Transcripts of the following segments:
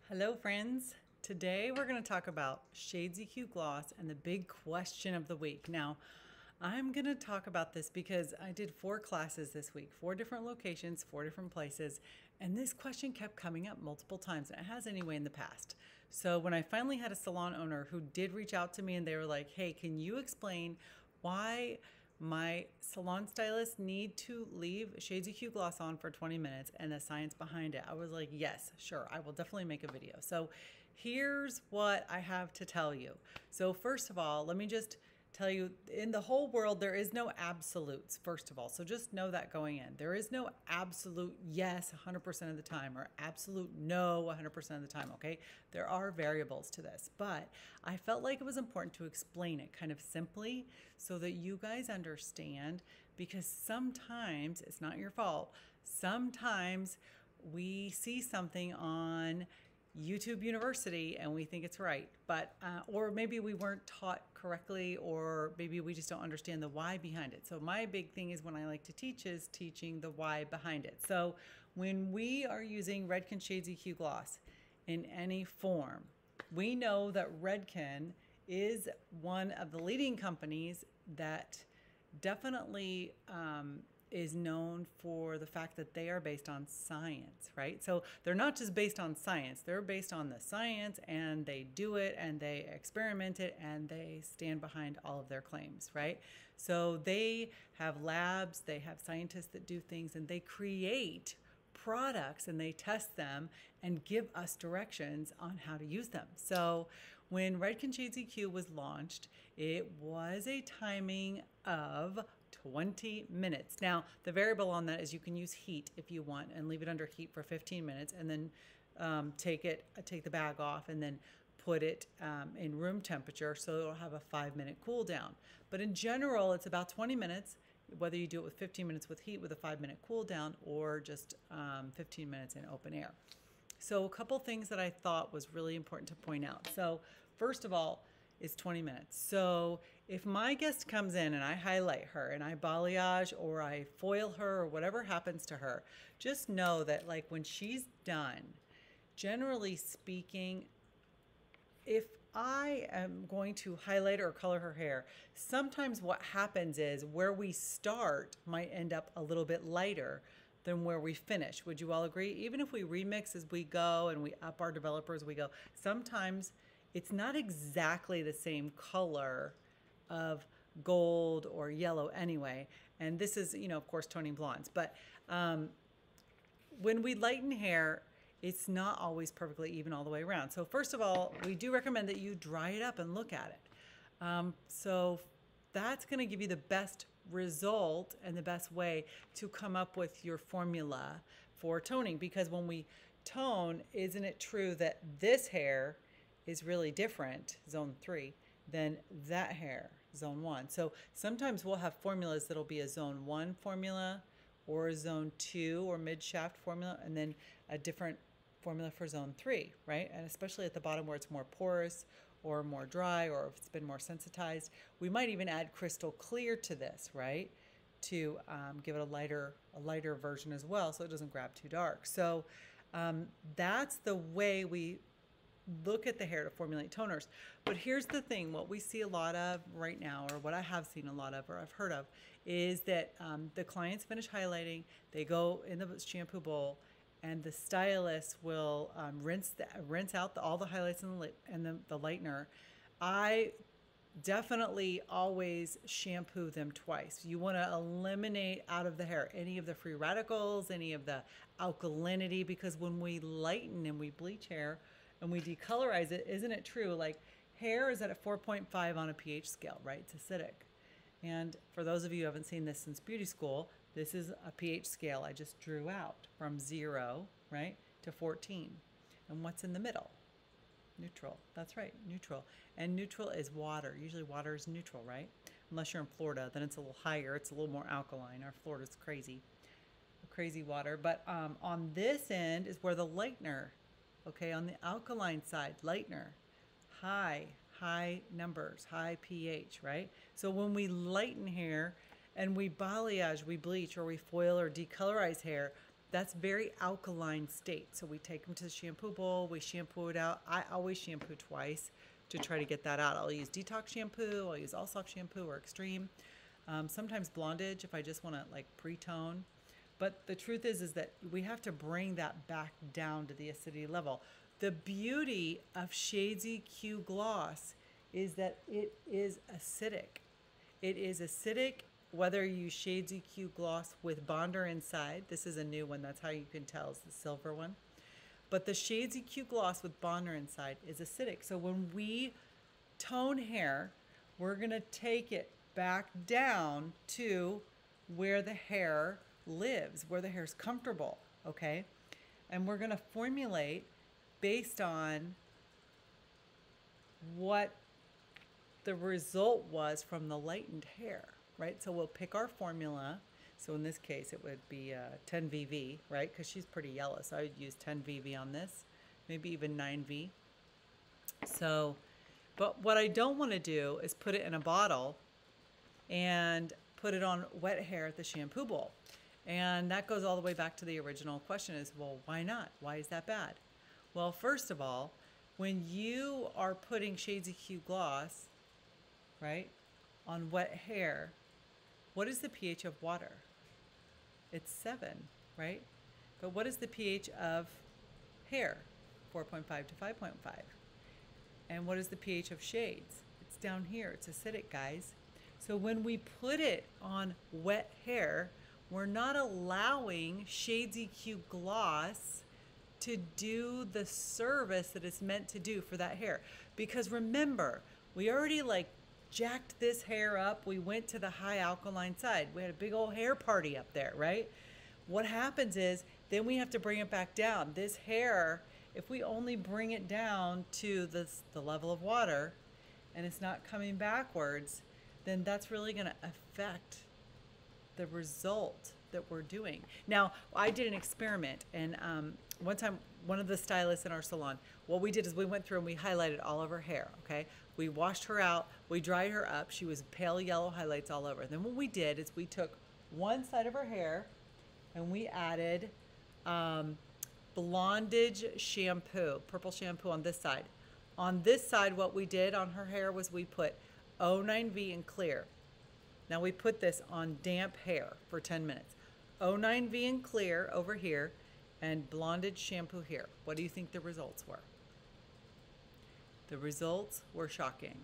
Hello friends. Today we're going to talk about Shades EQ Gloss and the big question of the week. Now, I'm going to talk about this because I did 4 classes this week, 4 different locations, 4 different places, and this question kept coming up multiple times, and it has anyway in the past. So when I finally had a salon owner who did reach out to me and they were like, "Hey, can you explain why my salon stylists need to leave Shades EQ Gloss on for 20 minutes and the science behind it?" I was like, yes, sure, I will definitely make a video. So here's what I have to tell you. So first of all, let me just tell you, in the whole world, there is no absolutes, first of all. So just know that going in. There is no absolute yes 100% of the time or absolute no 100% of the time, okay? There are variables to this, but I felt like it was important to explain it kind of simply so that you guys understand, because sometimes it's not your fault. Sometimes we see something on YouTube University and we think it's right, but or maybe we weren't taught correctly, or maybe we just don't understand the why behind it. So my big thing is, when I like to teach, is teaching the why behind it. So when we are using Redken Shades EQ Gloss in any form, we know that Redken is one of the leading companies that definitely is known for the fact that they are based on science, right? So they're not just based on science, they're based on the science, and they do it and they experiment it and they stand behind all of their claims, right? So they have labs, they have scientists that do things, and they create products and they test them and give us directions on how to use them. So when Redken Shades EQ was launched, it was a timing of 20 minutes. Now, the variable on that is you can use heat if you want and leave it under heat for 15 minutes, and then take the bag off and then put it in room temperature, so it'll have a 5-minute cool down. But in general, it's about 20 minutes, whether you do it with 15 minutes with heat with a 5-minute cool down, or just 15 minutes in open air. So a couple things that I thought was really important to point out. So first of all, is 20 minutes. So if my guest comes in and I highlight her and I balayage or I foil her or whatever happens to her, just know that, like, when she's done, generally speaking, if I am going to highlight or color her hair, sometimes what happens is where we start might end up a little bit lighter than where we finish. Would you all agree? Even if we remix as we go and we up our developer as we go, sometimes it's not exactly the same color of gold or yellow anyway. And this is, of course, toning blondes. But when we lighten hair, it's not always perfectly even all the way around. So first of all, we do recommend that you dry it up and look at it. So that's going to give you the best result and the best way to come up with your formula for toning. Because when we tone, isn't it true that this hair is really different, zone 3, than that hair, zone 1? So sometimes we'll have formulas that'll be a zone 1 formula or a zone 2 or mid-shaft formula, and then a different formula for zone 3, right? And especially at the bottom where it's more porous or more dry, or if it's been more sensitized, we might even add crystal clear to this, right? To give it a lighter version as well, so it doesn't grab too dark. So that's the way we look at the hair to formulate toners. But here's the thing, what we see a lot of right now, or what I have seen a lot of, or I've heard of, is that the clients finish highlighting, they go in the shampoo bowl, and the stylist will rinse out all the highlights and the lightener. I definitely always shampoo them twice. You want to eliminate out of the hair any of the free radicals, any of the alkalinity, because when we lighten and we bleach hair and we decolorize it, isn't it true? Like, hair is at a 4.5 on a pH scale, right? It's acidic. And for those of you who haven't seen this since beauty school, this is a pH scale I just drew out from 0, right, to 14. And what's in the middle? Neutral. That's right, neutral. And neutral is water. Usually water is neutral, right? Unless you're in Florida, then it's a little higher. It's a little more alkaline. Our Florida's crazy water. But on this end is where the lightener, okay, on the alkaline side, lightener, high numbers, high pH, right? So when we lighten hair and we balayage, we bleach, or we foil or decolorize hair, that's very alkaline state. So we take them to the shampoo bowl, we shampoo it out. I always shampoo twice to try to get that out. I'll use detox shampoo, I'll use Allsoft shampoo or Extreme. Sometimes Blondage if I just want to like pre-tone. But the truth is that we have to bring that back down to the acidity level. The beauty of Shades EQ Gloss is that it is acidic. It is acidic whether you use Shades EQ Gloss with Bonder inside. This is a new one. That's how you can tell. It's the silver one. But the Shades EQ Gloss with Bonder inside is acidic. So when we tone hair, we're going to take it back down to where the hair lives, where the hair is comfortable, okay? And we're going to formulate based on what the result was from the lightened hair, right? So we'll pick our formula. So in this case, it would be 10VV, right? Because she's pretty yellow, so I would use 10VV on this, maybe even 9V. So, but what I don't want to do is put it in a bottle and put it on wet hair at the shampoo bowl. And that goes all the way back to the original question is, well, why not? Why is that bad? Well, first of all, when you are putting Shades EQ Gloss, right, on wet hair, what is the pH of water? It's 7, right? But what is the pH of hair? 4.5 to 5.5. And what is the pH of shades? It's down here. It's acidic, guys. So when we put it on wet hair, we're not allowing Shades EQ Gloss to do the service that it's meant to do for that hair. Because remember, we already like jacked this hair up. We went to the high alkaline side. We had a big old hair party up there, right? What happens is then we have to bring it back down. This hair, if we only bring it down to the level of water and it's not coming backwards, then that's really going to affect the result that we're doing. Now, I did an experiment, and one time, one of the stylists in our salon, what we did is we went through and we highlighted all of her hair, okay? We washed her out, we dried her up, she was pale yellow highlights all over. Then what we did is we took one side of her hair and we added Blondage shampoo, purple shampoo on this side. On this side, what we did on her hair was we put 09V in clear. Now we put this on damp hair for 10 minutes. 09V in clear over here and Blondage shampoo here. What do you think the results were? The results were shocking.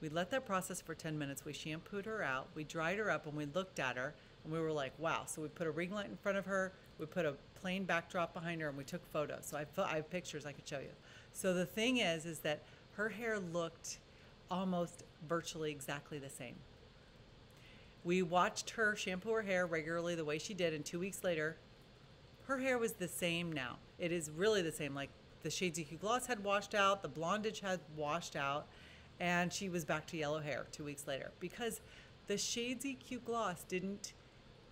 We let that process for 10 minutes. We shampooed her out. We dried her up and we looked at her and we were like, wow. So we put a ring light in front of her. We put a plain backdrop behind her and we took photos. So I have pictures I could show you. So the thing is that her hair looked almost virtually exactly the same. We watched her shampoo her hair regularly the way she did, and 2 weeks later, her hair was the same now. It is really the same. Like the Shades EQ Gloss had washed out, the Blondage had washed out, and she was back to yellow hair 2 weeks later because the Shades EQ Gloss didn't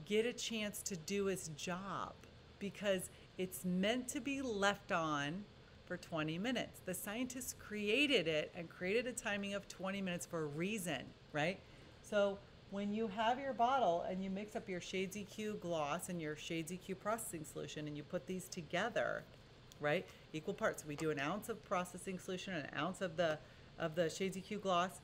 get a chance to do its job because it's meant to be left on for 20 minutes. The scientists created it and created a timing of 20 minutes for a reason, right? So when you have your bottle and you mix up your Shades EQ Gloss and your Shades EQ processing solution and you put these together, right, equal parts. We do an ounce of processing solution and an ounce of the Shades EQ Gloss,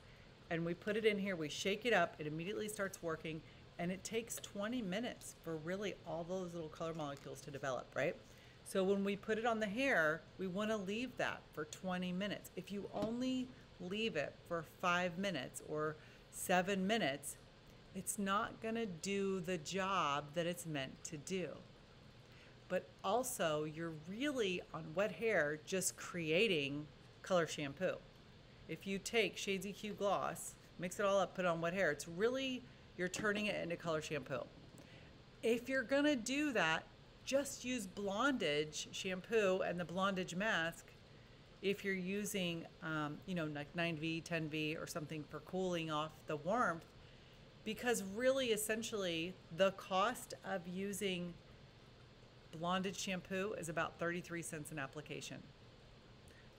and we put it in here, we shake it up, it immediately starts working, and it takes 20 minutes for really all those little color molecules to develop, right? So when we put it on the hair, we want to leave that for 20 minutes. If you only leave it for 5 minutes or 7 minutes, it's not going to do the job that it's meant to do. But also, you're really on wet hair just creating color shampoo. If you take Shades EQ Gloss, mix it all up, put it on wet hair, it's really, you're turning it into color shampoo. If you're going to do that, just use Blondage shampoo and the Blondage mask if you're using, like 9V, 10V or something for cooling off the warmth. Because really, essentially, the cost of using Blondage shampoo is about 33 cents an application.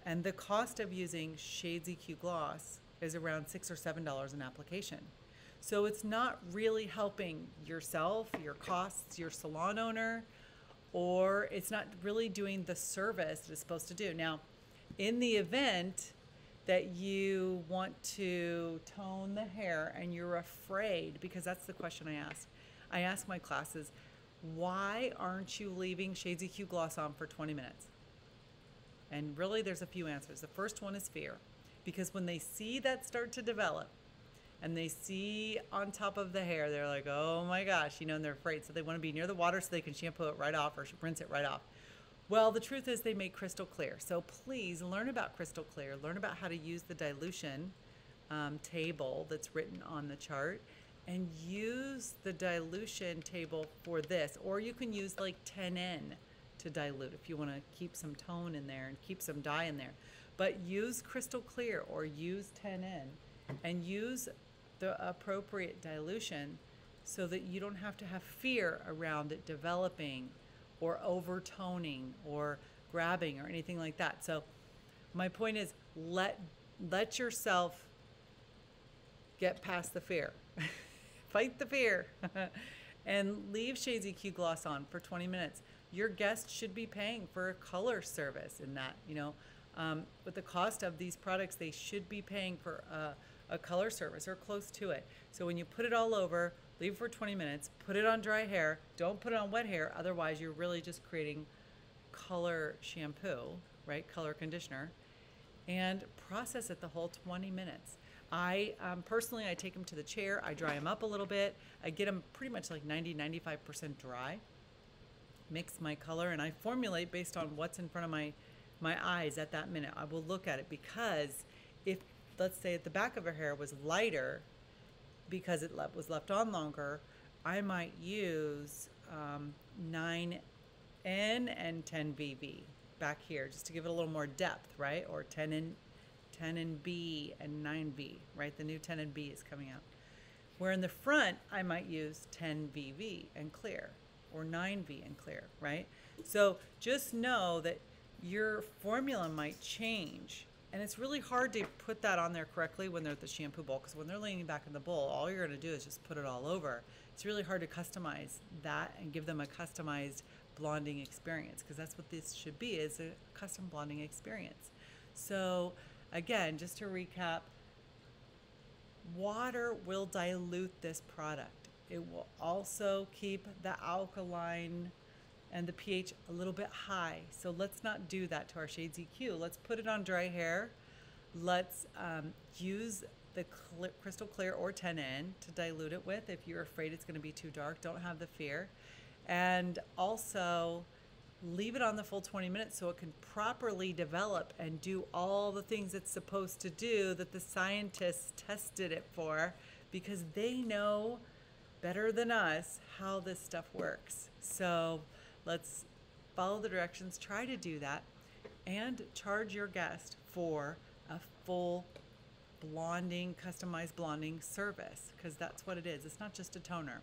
And the cost of using Shades EQ Gloss is around $6 or $7 an application. So it's not really helping yourself, your costs, your salon owner, or it's not really doing the service it's supposed to do. Now, in the event that you want to tone the hair and you're afraid, because that's the question I ask my classes, why aren't you leaving Shades EQ Gloss on for 20 minutes? And really there's a few answers. The first one is fear, because when they see that start to develop and they see on top of the hair, they're like, oh my gosh, you know, and they're afraid. So they want to be near the water so they can shampoo it right off or rinse it right off. Well, the truth is they make crystal clear. So please learn about crystal clear. Learn about how to use the dilution table that's written on the chart, and use the dilution table for this. Or you can use like 10N to dilute if you want to keep some tone in there and keep some dye in there. But use crystal clear or use 10N and use the appropriate dilution so that you don't have to have fear around it developing or overtoning or grabbing or anything like that. So my point is, let yourself get past the fear. Fight the fear. And leave Shades EQ Gloss on for 20 minutes. Your guests should be paying for a color service in that, you know. With the cost of these products, they should be paying for a color service or close to it. So when you put it all over, leave it for 20 minutes, put it on dry hair, don't put it on wet hair, otherwise you're really just creating color shampoo, right? Color conditioner, and process it the whole 20 minutes. I personally, I take them to the chair, I dry them up a little bit, I get them pretty much like 90–95% dry, mix my color, and I formulate based on what's in front of my eyes at that minute. I will look at it, because if, let's say, at the back of her hair was lighter because it was left on longer, I might use 9N and 10VV back here just to give it a little more depth, right? Or 10NB and 9V, right? The new 10NB is coming out. Where in the front, I might use 10VV and clear, or 9V and clear, right? So just know that your formula might change, and it's really hard to put that on there correctly when they're at the shampoo bowl, because when they're leaning back in the bowl, all you're going to do is just put it all over. It's really hard to customize that and give them a customized blonding experience, because that's what this should be, is a custom blonding experience. So again, just to recap, water will dilute this product. It will also keep the alkaline and the pH a little bit high. So let's not do that to our Shades EQ. Let's put it on dry hair. Let's use the crystal clear or 10N to dilute it with. If you're afraid it's gonna be too dark, don't have the fear. And also leave it on the full 20 minutes so it can properly develop and do all the things it's supposed to do that the scientists tested it for, because they know better than us how this stuff works. So let's follow the directions, try to do that, and charge your guest for a full blonding, customized blonding service, because that's what it is. It's not just a toner,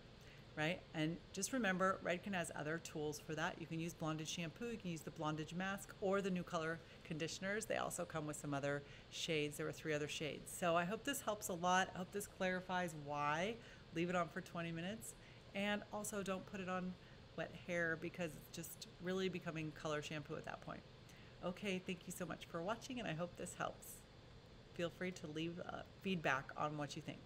right? And just remember, Redken has other tools for that. You can use Blondage shampoo, you can use the Blondage mask, or the new color conditioners. They also come with some other shades. There were 3 other shades. So I hope this helps a lot. I hope this clarifies why. Leave it on for 20 minutes. And also don't put it on wet hair, because it's just really becoming color shampoo at that point. Okay, thank you so much for watching, and I hope this helps. Feel free to leave feedback on what you think.